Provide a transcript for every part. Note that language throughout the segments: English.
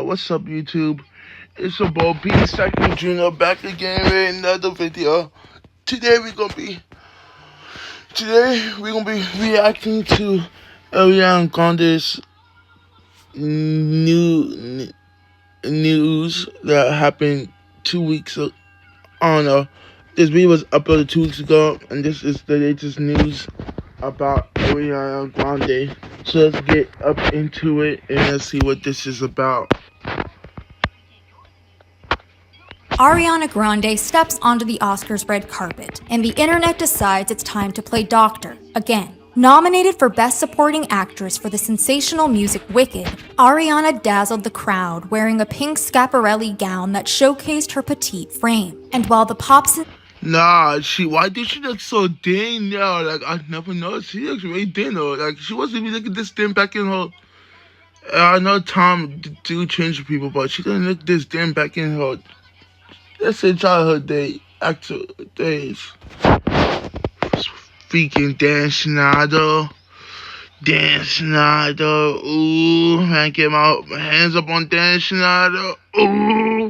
What's up, YouTube? It's your boy B Second Junior back again with another video. Today we're gonna be reacting to Ariana Grande's new news that happened 2 weeks ago. I don't know. This video was uploaded 2 weeks ago, and this is the latest news about Ariana Grande. So let's get up into it and let's see what this is about. Ariana Grande steps onto the Oscars red carpet, and the internet decides it's time to play doctor again. Nominated for Best Supporting Actress for the sensational music Wicked, Ariana dazzled the crowd wearing a pink Schiaparelli gown that showcased her petite frame. And while the pop... Why did she look so thin now? Like, I never noticed. She looks really thin though. Like, she wasn't even looking this thin back in her... I know Tom do change for people, but she didn't look this thin back in her... Let's say childhood actor days. Freaking Dan Schneider. Ooh, man, get my hands up on Dan Schneider. Ooh.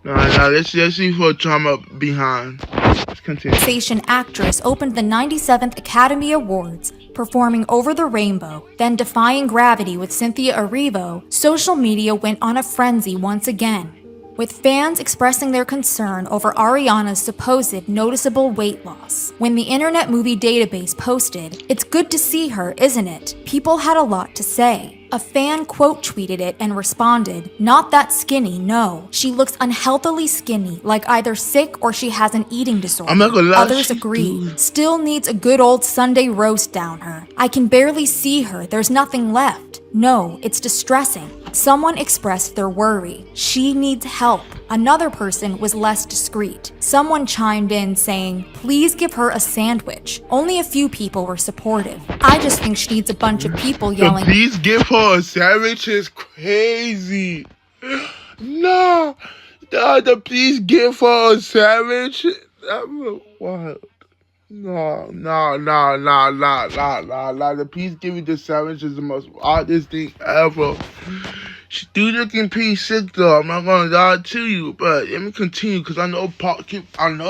Nah, let's see for drama behind. Let's continue. Sensation actress opened the 97th Academy Awards, performing Over the Rainbow, then Defying Gravity with Cynthia Erivo. Social media went on a frenzy once again, with fans expressing their concern over Ariana's supposed noticeable weight loss. When the Internet Movie Database posted, "It's good to see her, isn't it?" people had a lot to say. A fan quote tweeted it and responded, "Not that skinny, no. She looks unhealthily skinny, like either sick or she has an eating disorder." I'm not gonna lie, others agreed. "Still needs a good old Sunday roast down her. I can barely see her, there's nothing left. No, it's distressing." Someone expressed their worry. "She needs help." Another person was less discreet. Someone chimed in saying, "Please give her a sandwich." Only a few people were supportive. "I just think she needs a bunch of people yelling, "Please give her a sandwich" is crazy. No, the please give her a sandwich. What? No. The please give me the sandwich is the most oddest thing ever. She do looking pretty sick though. I'm not gonna lie to you, but let me continue because I know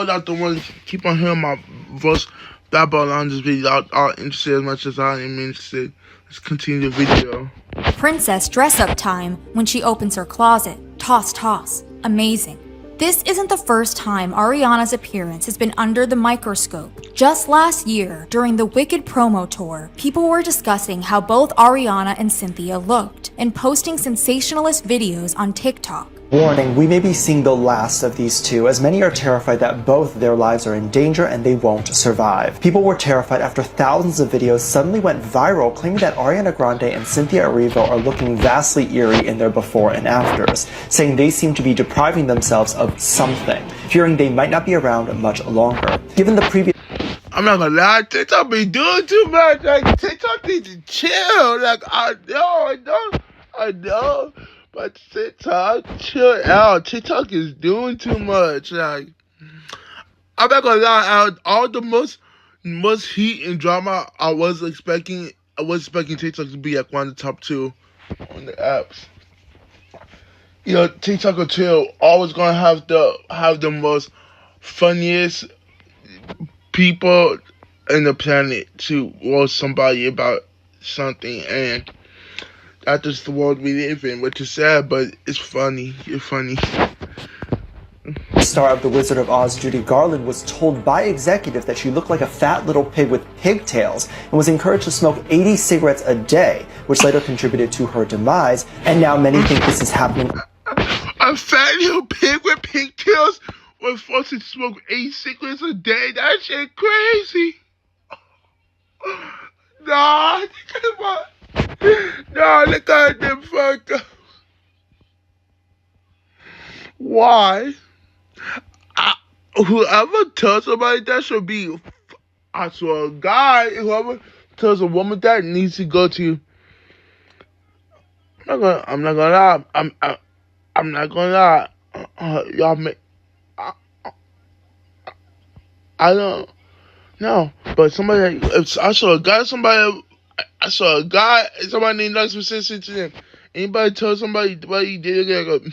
that the ones keep on hearing my voice babble on this video are interested as much as I am interested. Let's continue the video. Princess dress-up time when she opens her closet. Toss. Amazing. This isn't the first time Ariana's appearance has been under the microscope. Just last year, during the Wicked promo tour, people were discussing how both Ariana and Cynthia looked and posting sensationalist videos on TikTok. Warning, we may be seeing the last of these two, as many are terrified that both their lives are in danger and they won't survive. People were terrified after thousands of videos suddenly went viral claiming that Ariana Grande and Cynthia Erivo are looking vastly eerie in their before and afters, saying they seem to be depriving themselves of something, fearing they might not be around much longer. Given the previous... I'm not gonna lie, TikTok be doing too much. Like, TikTok needs to chill. Like, I know. But TikTok, chill out. TikTok is doing too much. Like, I'm not gonna lie, out all the most heat and drama I was expecting TikTok to be like one of the top 2 on the apps. You know, TikTok or chill always gonna have the most funniest people in the planet to roast somebody about something, and that's just the world we live in, which is sad, but it's funny. It's funny. Star of The Wizard of Oz, Judy Garland, was told by executives that she looked like a fat little pig with pigtails and was encouraged to smoke 80 cigarettes a day, which later contributed to her demise, and now many think this is happening. A fat little pig with pigtails was forced to smoke 80 cigarettes a day? That shit crazy. Nah, come on. No, look at them fucked up. Why? Whoever tells somebody that should be, I swear, a guy, whoever tells a woman that needs to go to. I'm not gonna lie. Y'all make. I don't know, but somebody. If I saw a guy, somebody named Knox was listening to them, Anybody tell somebody what he did, they're gonna go,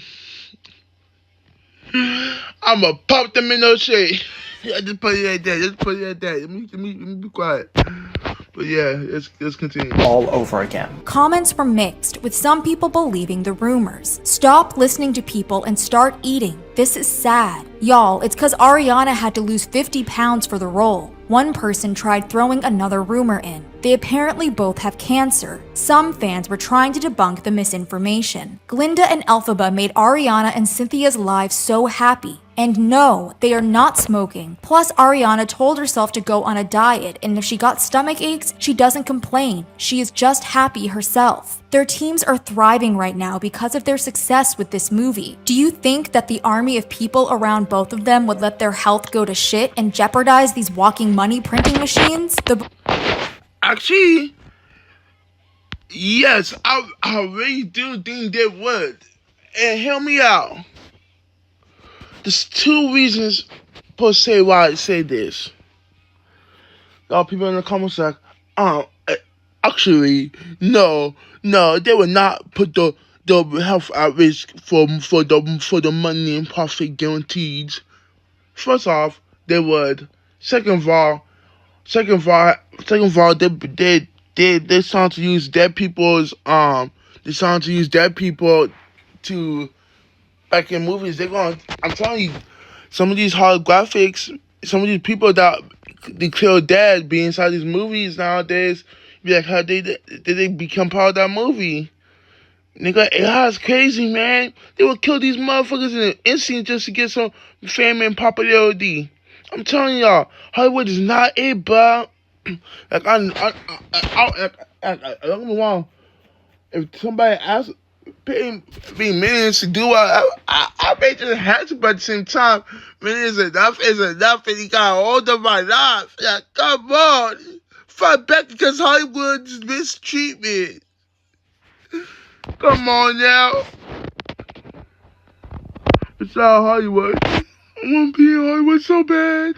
I'ma pop them in no shade. I just put it like that. Just put it like that. Let me be quiet. But yeah, let's continue. All over again. Comments were mixed, with some people believing the rumors. Stop listening to people and start eating. This is sad. Y'all, it's cause Ariana had to lose 50 pounds for the role. One person tried throwing another rumor in. They apparently both have cancer. Some fans were trying to debunk the misinformation. Glinda and Elphaba made Ariana and Cynthia's lives so happy. And no, they are not smoking. Plus, Ariana told herself to go on a diet, and if she got stomach aches, she doesn't complain. She is just happy herself. Their teams are thriving right now because of their success with this movie. Do you think that the army of people around both of them would let their health go to shit and jeopardize these walking money printing machines? Actually, yes, I really do think they would. And hear me out. There's two reasons per se why I say this. Y'all people in the comments like, actually, no, they would not put the health at risk for the money and profit guaranteed. First off, they would. Second of all, they trying to use dead people's to back in movies. I'm telling you, some of these holographics, some of these people that declare dead be inside these movies nowadays. Be like, how did they become part of that movie? Nigga, AI is crazy, man. They will kill these motherfuckers in an instant just to get some fame and popularity. I'm telling y'all, Hollywood is not it, bro. Like, don't get me wrong. If somebody asks, paying millions to do I may just have to, but at the same time, millions enough, and you got all of my life. Like, come on. Fight back because Hollywood is mistreatment. Come on now. It's not Hollywood. I want to be in Hollywood so bad.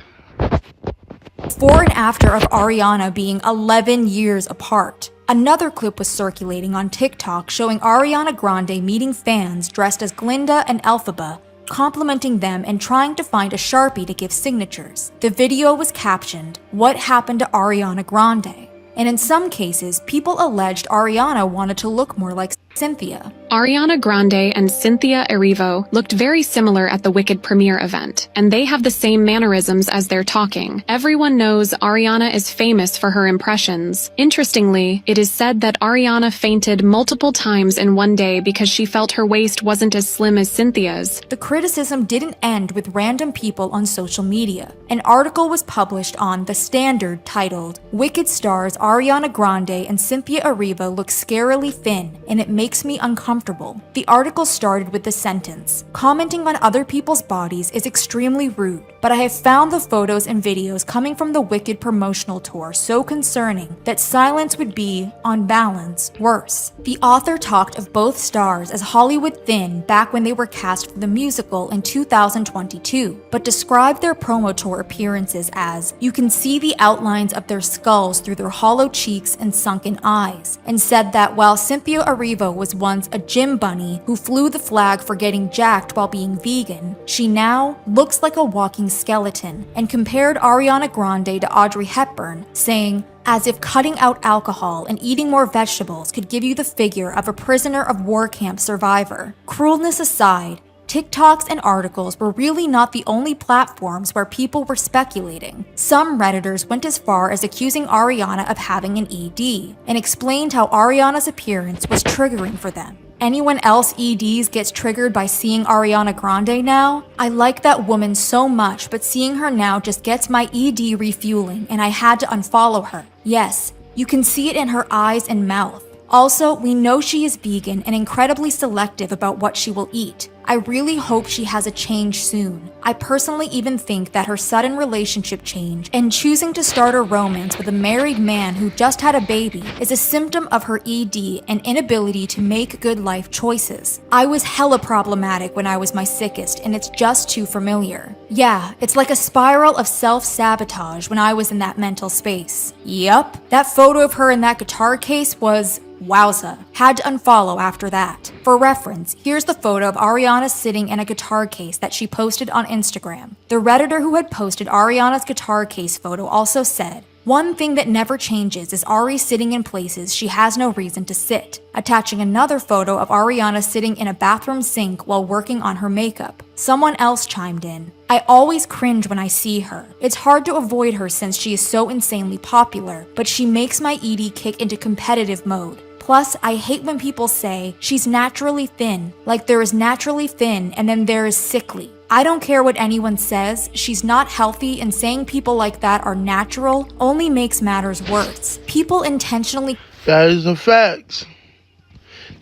Before and after of Ariana being 11 years apart. Another clip was circulating on TikTok showing Ariana Grande meeting fans dressed as Glinda and Elphaba, complimenting them and trying to find a Sharpie to give signatures. The video was captioned, "What happened to Ariana Grande?" And in some cases, people alleged Ariana wanted to look more like Cynthia. Ariana Grande and Cynthia Erivo looked very similar at the Wicked premiere event, and they have the same mannerisms as they're talking. Everyone knows Ariana is famous for her impressions. Interestingly, it is said that Ariana fainted multiple times in one day because she felt her waist wasn't as slim as Cynthia's. The criticism didn't end with random people on social media. An article was published on The Standard titled, "Wicked stars Ariana Grande and Cynthia Erivo look scarily thin, and it makes me uncomfortable." The article started with the sentence, "Commenting on other people's bodies is extremely rude, but I have found the photos and videos coming from the Wicked promotional tour so concerning that silence would be, on balance, worse." The author talked of both stars as Hollywood thin back when they were cast for the musical in 2022, but described their promo tour appearances as, "You can see the outlines of their skulls through their hollow cheeks and sunken eyes," and said that while Cynthia Erivo was once a gym bunny who flew the flag for getting jacked while being vegan, she now looks like a walking skeleton, and compared Ariana Grande to Audrey Hepburn, saying, "As if cutting out alcohol and eating more vegetables could give you the figure of a prisoner of war camp survivor." Cruelness aside, TikToks and articles were really not the only platforms where people were speculating. Some Redditors went as far as accusing Ariana of having an ED, and explained how Ariana's appearance was triggering for them. Anyone else EDs gets triggered by seeing Ariana Grande now? I like that woman so much, but seeing her now just gets my ED refueling, and I had to unfollow her. Yes, you can see it in her eyes and mouth. Also, we know she is vegan and incredibly selective about what she will eat. I really hope she has a change soon. I personally even think that her sudden relationship change and choosing to start a romance with a married man who just had a baby is a symptom of her ED and inability to make good life choices. I was hella problematic when I was my sickest, and it's just too familiar. Yeah, it's like a spiral of self-sabotage when I was in that mental space. Yup, that photo of her in that guitar case was wowza. Had to unfollow after that. For reference, here's the photo of Ariana sitting in a guitar case that she posted on Instagram. The Redditor who had posted Ariana's guitar case photo also said, "One thing that never changes is Ari sitting in places she has no reason to sit," attaching another photo of Ariana sitting in a bathroom sink while working on her makeup. Someone else chimed in, "I always cringe when I see her. It's hard to avoid her since she is so insanely popular, but she makes my ED kick into competitive mode. Plus, I hate when people say she's naturally thin, like there is naturally thin and then there is sickly. I don't care what anyone says, she's not healthy, and saying people like that are natural only makes matters worse. People intentionally..." That is a fact.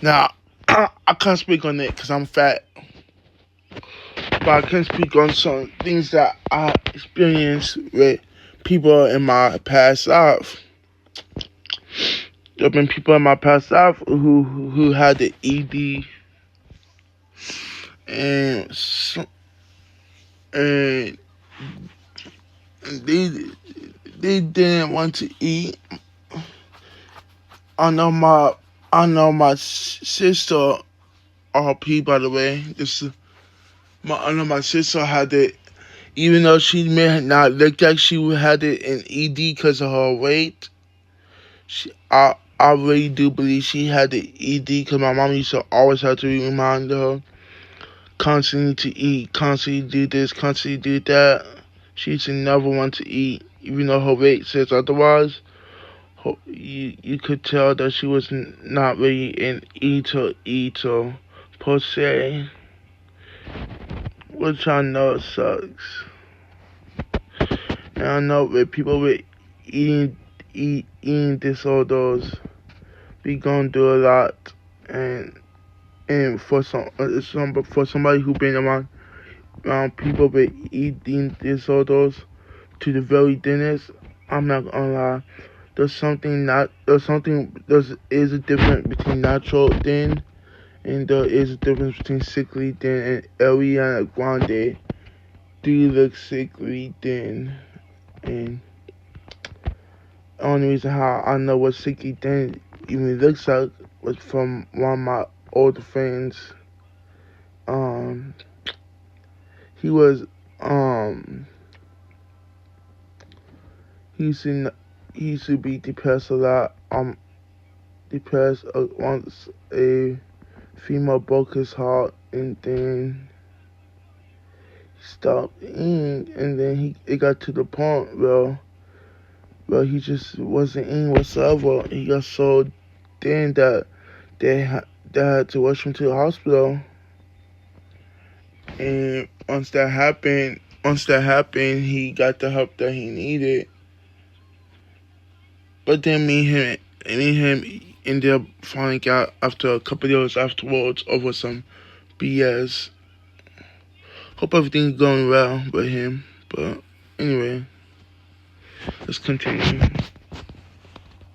Now, I can't speak on it because I'm fat, but I can speak on some things that I experienced with people in my past life. There have been people in my past life who had the ED, and and they didn't want to eat. I know my sister, RP by the way. I know my sister had it, even though she may not look like she had it in ED because of her weight. I really do believe she had the ED because my mom used to always have to remind her constantly to eat, constantly do this, constantly do that. She used to never want to eat, even though her weight says otherwise. You could tell that she was not really an eater per se, which I know sucks. And I know with people with eating disorders, we gonna do a lot, and for for somebody who been around people with eating disorders to the very thinnest, I'm not gonna lie. There is a difference between natural thin, and there is a difference between sickly thin, and Ariana Grande do look sickly thin. And the only reason how I know what sickly thin even looks like was from one of my older friends. He was he used to he used to be depressed a lot. Depressed once a female broke his heart, and then he stopped eating, and then it got to the point where he just wasn't eating whatsoever. He got so thin that they had to rush him to the hospital. And once that happened, he got the help that he needed. But then me and him ended up finding out after a couple of years afterwards over some BS. Hope everything's going well with him. But anyway, let's continue.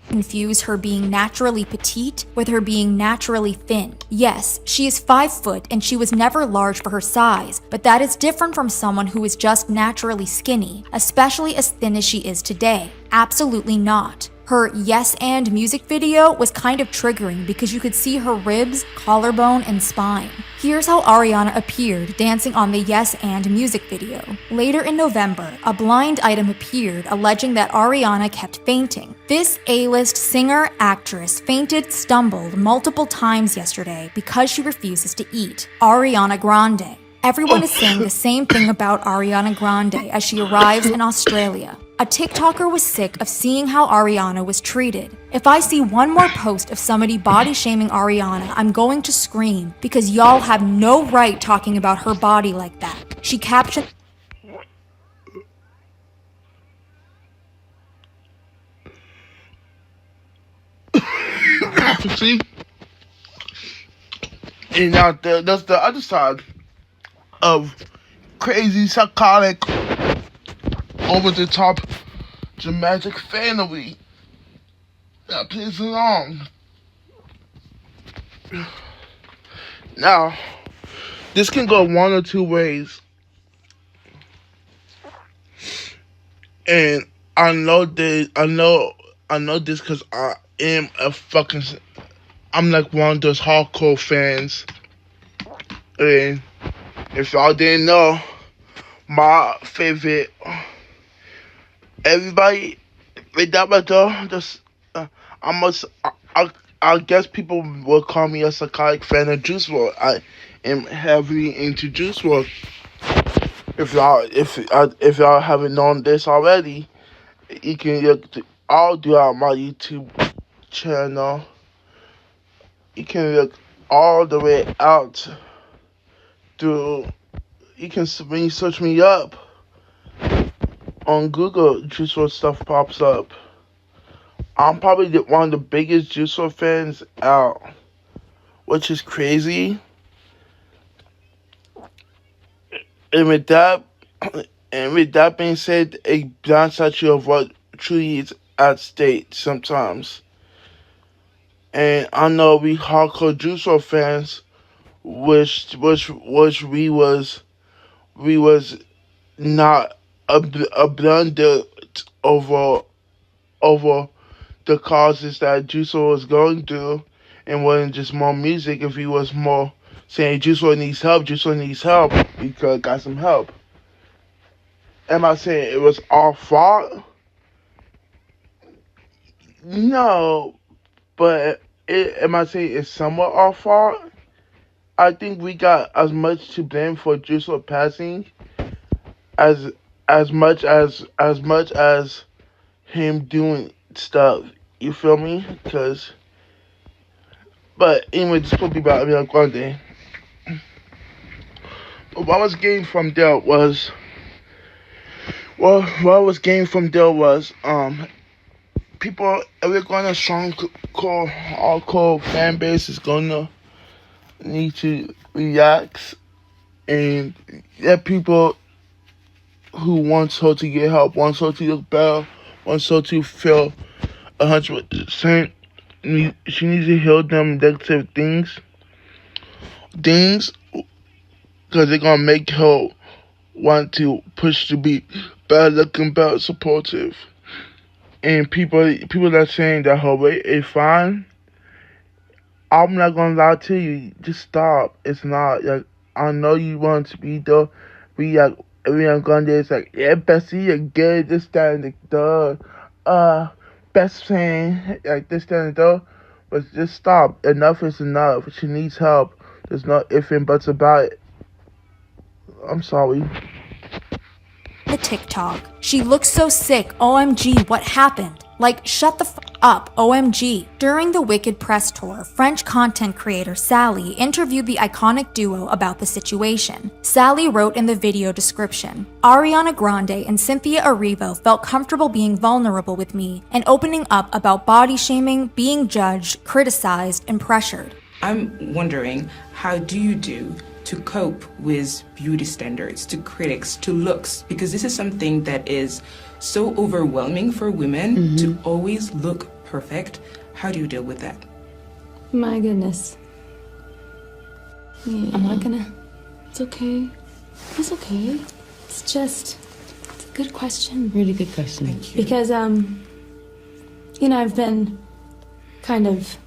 Confuse her being naturally petite with her being naturally thin. Yes, she is 5 foot and she was never large for her size, but that is different from someone who is just naturally skinny, especially as thin as she is today. Absolutely not. Her Yes and music video was kind of triggering because you could see her ribs, collarbone, and spine. Here's how Ariana appeared dancing on the Yes and music video. Later in November, a blind item appeared alleging that Ariana kept fainting. This A-list singer-actress stumbled multiple times yesterday because she refuses to eat. Ariana Grande. Everyone is saying the same thing about Ariana Grande as she arrives in Australia. A TikToker was sick of seeing how Ariana was treated. If I see one more post of somebody body shaming Ariana, I'm going to scream because y'all have no right talking about her body like that. She captioned, See? And now that's the other side of crazy, psychotic, over the top, dramatic fanery that plays along. Now, this can go one or two ways. And I know this because I am a fucking. I'm like one of those hardcore fans. And if y'all didn't know, my favorite, everybody, without my door, just, I must, I guess people will call me a psychotic fan of Juice WRLD. I am heavily into Juice WRLD. If y'all haven't known this already, you can look all throughout my YouTube channel. You can look all the way out through. You can when you search me up on Google, Juice WRLD stuff pops up. I'm probably one of the biggest Juice WRLD fans out, which is crazy. And with that, being said, a blindsides you of what truly is at stake sometimes. And I know we hardcore Juice WRLD fans, which we was not a blunder over the causes that Juice WRLD was going through, and wasn't just more music. If he was more saying Juice WRLD needs help, we could have got some help. Am I saying it was our fault? No, but am I saying it's somewhat our fault? I think we got as much to blame for Juice WRLD passing as him doing stuff. You feel me? But anyway, this will be about Ariana Grande. But what I was getting from there was, people, Ariana Grande's strong core, hardcore fan base is gonna need to react and let people who wants her to get help, wants her to look better, wants her to feel 100%. She needs to heal them negative things, because they're gonna make her want to push to be better looking, better supportive. And people that saying that her weight is fine, I'm not gonna lie to you. Just stop. It's not. Like, I know you want to be the, Ariana Grande is like, yeah, Bessie, you're good. This, that, and the best friend, like this, that, and the. But just stop. Enough is enough. She needs help. There's no ifs and buts about it. I'm sorry. The TikTok. She looks so sick. OMG, what happened? Like, shut the up. OMG. During the Wicked press tour, French content creator Sally interviewed the iconic duo about the situation. Sally wrote in the video description, Ariana Grande and Cynthia Erivo felt comfortable being vulnerable with me and opening up about body shaming, being judged, criticized, and pressured. I'm wondering, how do you do to cope with beauty standards, to critics, to looks? Because this is something that is so overwhelming for women, to always look perfect. How do you deal with that? My goodness. Yeah. I'm not gonna. It's okay. It's okay. It's just. It's a good question. Really good question. Thank you. Because, I've been kind of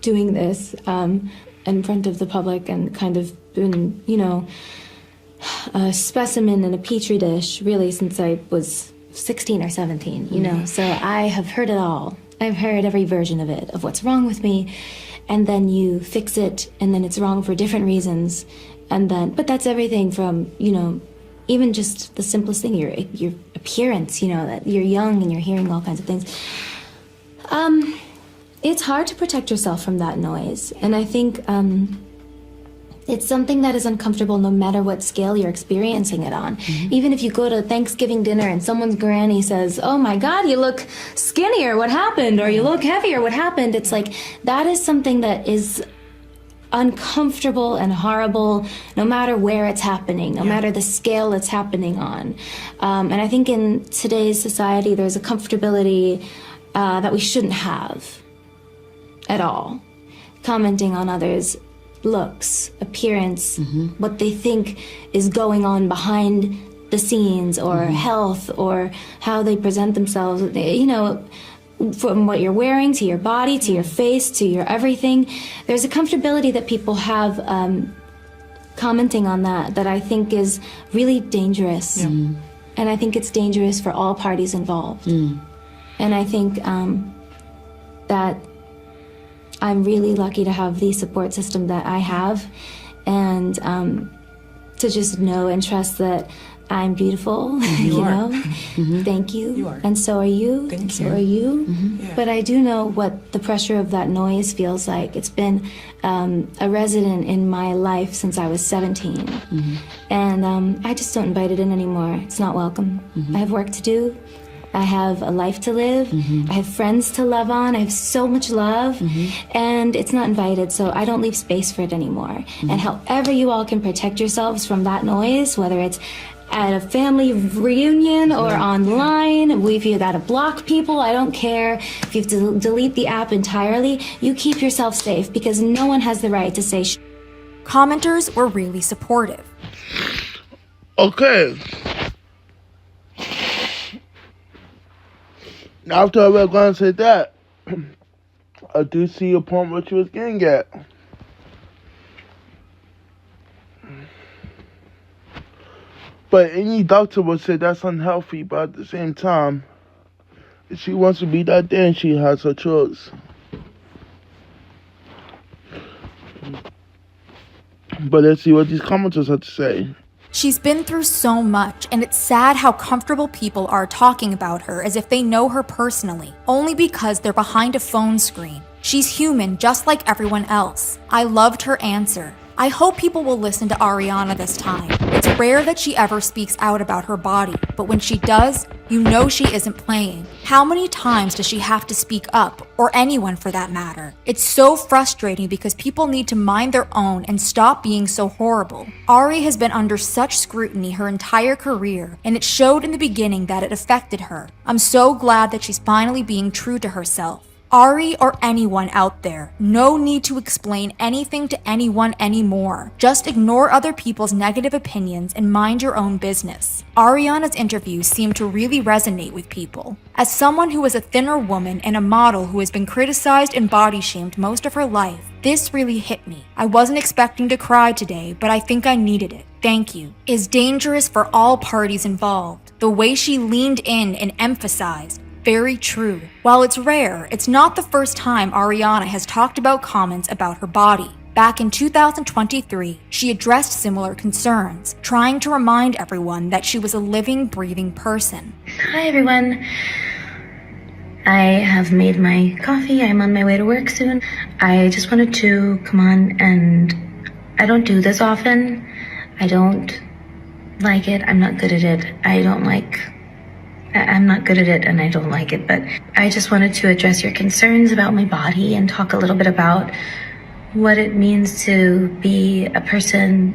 doing this in front of the public and kind of been, a specimen in a petri dish really since I was 16 or 17, So I have heard it all. I've heard every version of it, of what's wrong with me, and then you fix it, and then it's wrong for different reasons, but that's everything from, even just the simplest thing, your appearance, that you're young and you're hearing all kinds of things. It's hard to protect yourself from that noise, and I think it's something that is uncomfortable no matter what scale you're experiencing it on. Even if you go to Thanksgiving dinner and someone's granny says, oh my God, you look skinnier, what happened? Or you look heavier, what happened? It's like, that is something that is uncomfortable and horrible no matter where it's happening, no matter the scale it's happening on. And I think in today's society, there's a comfortability that we shouldn't have at all. Commenting on others' looks, appearance, what they think is going on behind the scenes or health or how they present themselves, you know, from what you're wearing to your body, to your face, to your everything. There's a comfortability that people have commenting on that I think is really dangerous. Yeah. And I think it's dangerous for all parties involved. And I think that I'm really lucky to have the support system that I have, and to just know and trust that I'm beautiful, you know? Thank you. You are. And so are you. Thank and so you. are you. Yeah. But I do know what the pressure of that noise feels like. It's been a resident in my life since I was 17. And I just don't invite it in anymore. It's not welcome. I have work to do. I have a life to live. I have friends to love on. I have so much love. And it's not invited, so I don't leave space for it anymore. And however you all can protect yourselves from that noise, whether it's at a family reunion or online, if you gotta block people, I don't care. If you have to delete the app entirely, you keep yourself safe, because no one has the right to say Commenters were really supportive. Okay. After I was going to say that, I do see your point what you was getting at. But any doctor would say that's unhealthy, but at the same time, if she wants to be that then she has her choice. But let's see what these commenters have to say. She's been through so much, and it's sad how comfortable people are talking about her as if they know her personally, only because they're behind a phone screen. She's human just like everyone else. I loved her answer. I hope people will listen to Ariana this time. It's rare that she ever speaks out about her body, but when she does, you know she isn't playing. How many times does she have to speak up, or anyone for that matter? It's so frustrating because people need to mind their own and stop being so horrible. Ari has been under such scrutiny her entire career, and it showed in the beginning that it affected her. I'm so glad that she's finally being true to herself. Ari or anyone out there, no need to explain anything to anyone anymore. Just ignore other people's negative opinions and mind your own business. Ariana's interviews seem to really resonate with people. As someone who is a thinner woman and a model who has been criticized and body shamed most of her life, this really hit me. I wasn't expecting to cry today, but I think I needed it. Thank you. Is dangerous for all parties involved. The way she leaned in and emphasized, very true. While it's rare, it's not the first time Ariana has talked about comments about her body. Back in 2023, she addressed similar concerns, trying to remind everyone that she was a living, breathing person. Hi everyone. I have made my coffee. I'm on my way to work soon. I just wanted to come on, and I don't do this often. I don't like it. I'm not good at it. I'm not good at it and I don't like it, but I just wanted to address your concerns about my body and talk a little bit about what it means to be a person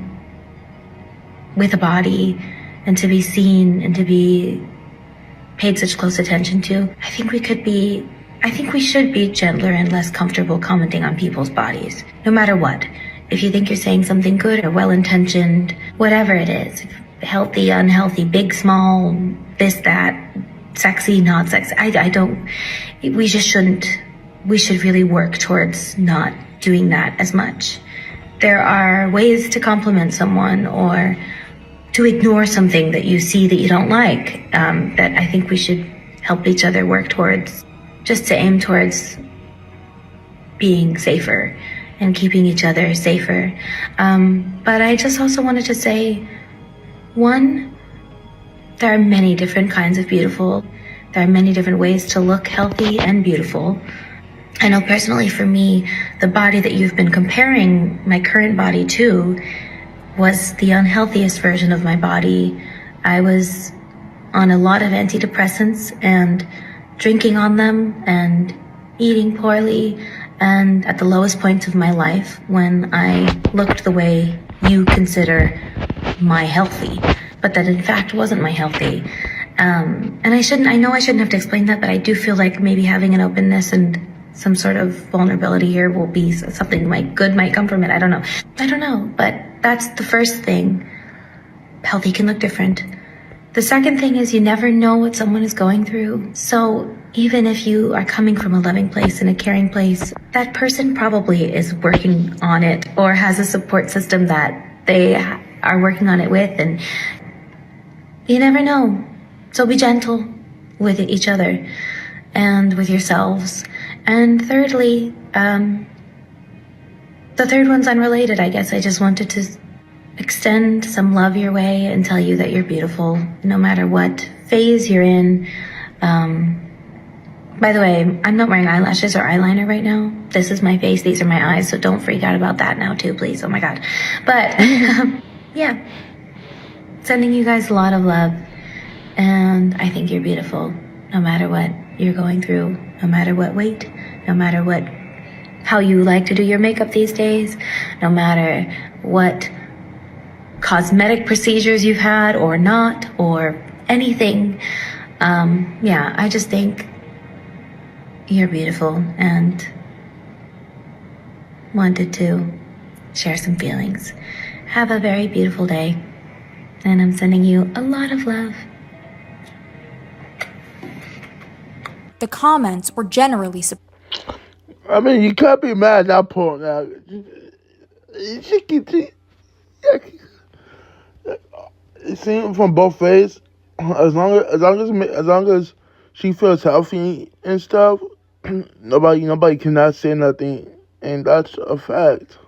with a body and to be seen and to be paid such close attention to. I think we should be gentler and less comfortable commenting on people's bodies, no matter what. If you think you're saying something good or well-intentioned, whatever it is, healthy, unhealthy, big, small, this, that, sexy, not sexy. We should really work towards not doing that as much. There are ways to compliment someone or to ignore something that you see that you don't like, that I think we should help each other work towards, just to aim towards being safer and keeping each other safer. But I just also wanted to say, one, there are many different kinds of beautiful. There are many different ways to look healthy and beautiful. I know personally for me, the body that you've been comparing my current body to was the unhealthiest version of my body. I was on a lot of antidepressants and drinking on them and eating poorly, and at the lowest point of my life when I looked the way you consider my healthy, but that in fact wasn't my healthy. And I know I shouldn't have to explain that, but I do feel like maybe having an openness and some sort of vulnerability here will be something good might come from it. I don't know, but that's the first thing. Healthy can look different. The second thing is you never know what someone is going through. So even if you are coming from a loving place and a caring place, that person probably is working on it or has a support system that they are working on it with, and you never know. So be gentle with each other and with yourselves. And thirdly, the third one's unrelated, I guess. I just wanted to extend some love your way and tell you that you're beautiful, no matter what phase you're in. By the way, I'm not wearing eyelashes or eyeliner right now. This is my face, these are my eyes, so don't freak out about that now too, please. Oh my God. But, yeah. Sending you guys a lot of love. And I think you're beautiful, no matter what you're going through, no matter what weight, no matter how you like to do your makeup these days, no matter what cosmetic procedures you've had or not, or anything. Yeah, I just think you're beautiful and wanted to share some feelings. Have a very beautiful day, and I'm sending you a lot of love. The comments were generally I mean, you can't be mad at that point now. She can see from both ways. As long as she feels healthy and stuff, nobody cannot say nothing, and that's a fact.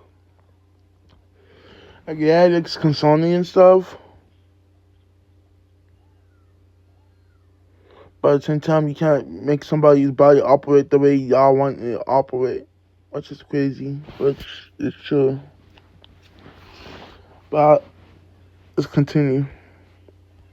Like, yeah, it looks concerning and stuff, but at the same time, you can't make somebody's body operate the way y'all want it to operate, which is crazy, which is true. But let's continue.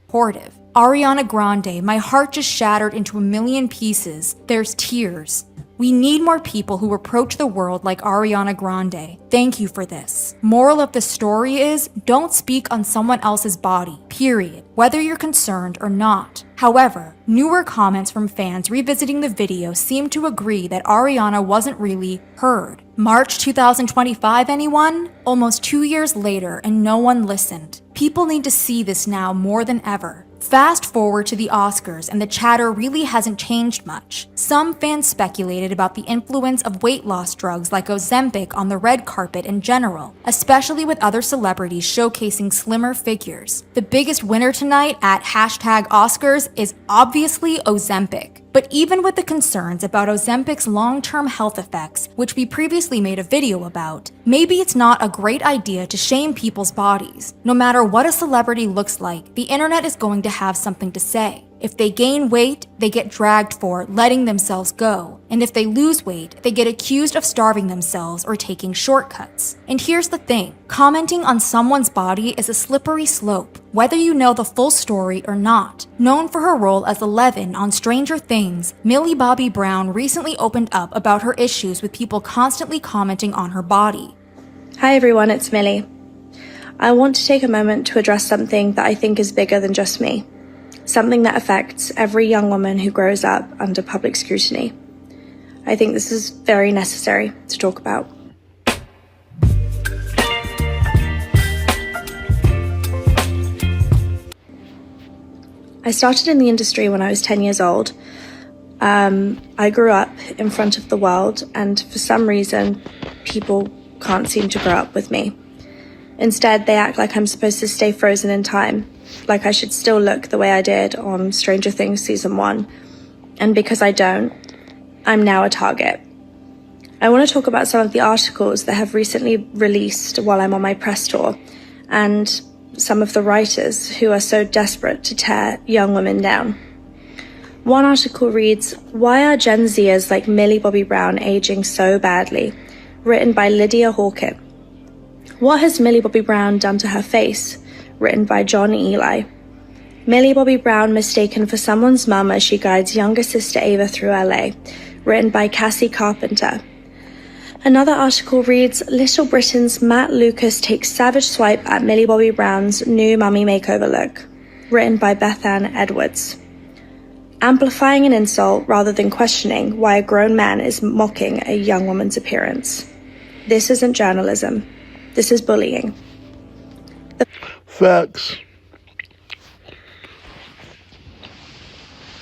supportive. Ariana Grande, my heart just shattered into a million pieces. There's tears. We need more people who approach the world like Ariana Grande. Thank you for this. Moral of the story is, don't speak on someone else's body, period, whether you're concerned or not. However, newer comments from fans revisiting the video seem to agree that Ariana wasn't really heard. March 2025, anyone? Almost 2 years later and no one listened. People need to see this now more than ever. Fast forward to the Oscars and the chatter really hasn't changed much. Some fans speculated about the influence of weight loss drugs like Ozempic on the red carpet in general, especially with other celebrities showcasing slimmer figures. The biggest winner tonight at #Oscars is obviously Ozempic. But even with the concerns about Ozempic's long-term health effects, which we previously made a video about, maybe it's not a great idea to shame people's bodies. No matter what a celebrity looks like, the internet is going to have something to say. If they gain weight, they get dragged for letting themselves go. And if they lose weight, they get accused of starving themselves or taking shortcuts. And here's the thing, commenting on someone's body is a slippery slope, whether you know the full story or not. Known for her role as Eleven on Stranger Things, Millie Bobby Brown recently opened up about her issues with people constantly commenting on her body. Hi everyone, it's Millie. I want to take a moment to address something that I think is bigger than just me. Something that affects every young woman who grows up under public scrutiny. I think this is very necessary to talk about. I started in the industry when I was 10 years old. I grew up in front of the world, and for some reason, people can't seem to grow up with me. Instead, they act like I'm supposed to stay frozen in time, like I should still look the way I did on Stranger Things Season 1. And because I don't, I'm now a target. I want to talk about some of the articles that have recently released while I'm on my press tour, and some of the writers who are so desperate to tear young women down. One article reads, "Why are Gen Zers like Millie Bobby Brown aging so badly?" Written by Lydia Hawken. "What has Millie Bobby Brown done to her face?" Written by John Eli. Millie Bobby Brown mistaken for someone's mum as she guides younger sister Ava through LA. Written by Cassie Carpenter. Another article reads, Little Britain's Matt Lucas takes savage swipe at Millie Bobby Brown's new mummy makeover look. Written by Bethann Edwards. Amplifying an insult rather than questioning why a grown man is mocking a young woman's appearance. This isn't journalism. This is bullying. Facts.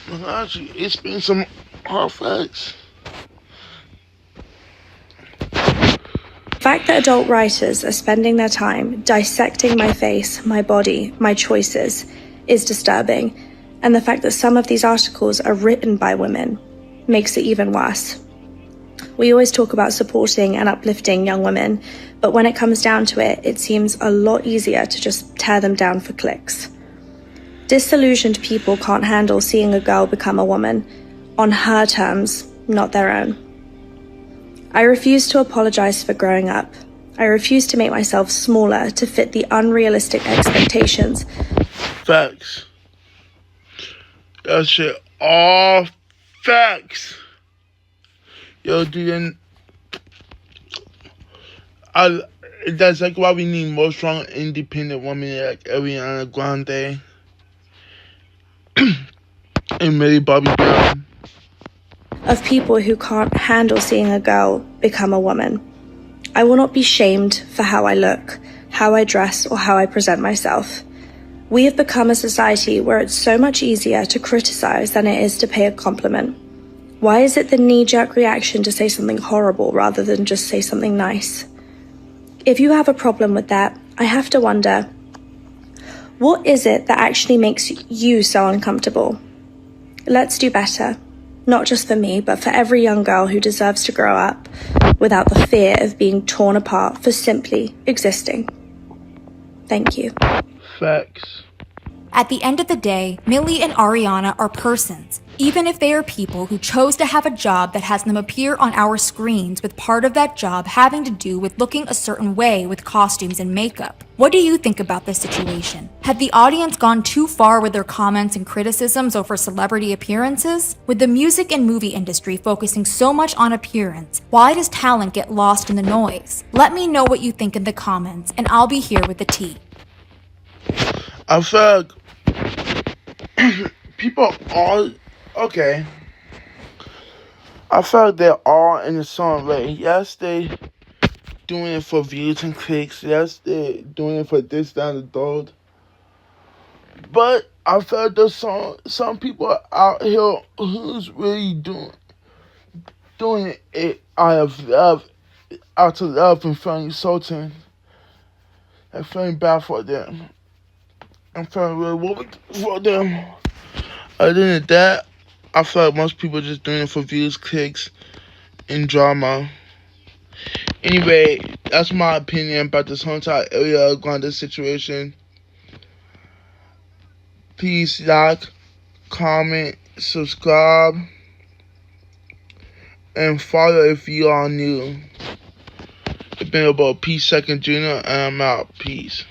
Actually, it's been some hard facts. The fact that adult writers are spending their time dissecting my face, my body, my choices is disturbing, and the fact that some of these articles are written by women makes it even worse. We always talk about supporting and uplifting young women, but when it comes down to it, it seems a lot easier to just tear them down for clicks. Disillusioned people can't handle seeing a girl become a woman on her terms, not their own. I refuse to apologize for growing up. I refuse to make myself smaller to fit the unrealistic expectations. Facts. That shit all facts. Yo, dude, that's like why we need more strong, independent women like Ariana Grande and Millie Bobby Brown. Of people who can't handle seeing a girl become a woman. I will not be shamed for how I look, how I dress, or how I present myself. We have become a society where it's so much easier to criticize than it is to pay a compliment. Why is it the knee-jerk reaction to say something horrible rather than just say something nice? If you have a problem with that, I have to wonder, what is it that actually makes you so uncomfortable? Let's do better. Not just for me, but for every young girl who deserves to grow up without the fear of being torn apart for simply existing. Thank you. Facts. At the end of the day, Millie and Ariana are persons, even if they are people who chose to have a job that has them appear on our screens, with part of that job having to do with looking a certain way with costumes and makeup. What do you think about this situation? Have the audience gone too far with their comments and criticisms over celebrity appearances? With the music and movie industry focusing so much on appearance, why does talent get lost in the noise? Let me know what you think in the comments, and I'll be here with the tea. I feel like people all okay. I feel like they're all in the same way. Yes, they doing it for views and clicks. Yes, they're doing it for this, that, and the third. But I feel like there's some people out here who's really doing it out of love, and feeling insulting and feeling bad for them. I'm feeling really worried for them. Other than that, I feel like most people are just doing it for views, clicks, and drama. Anyway, that's my opinion about this whole entire Ariana Grande situation. Please like, comment, subscribe, and follow if you are new. It's been about Peace Second Junior, and I'm out. Peace.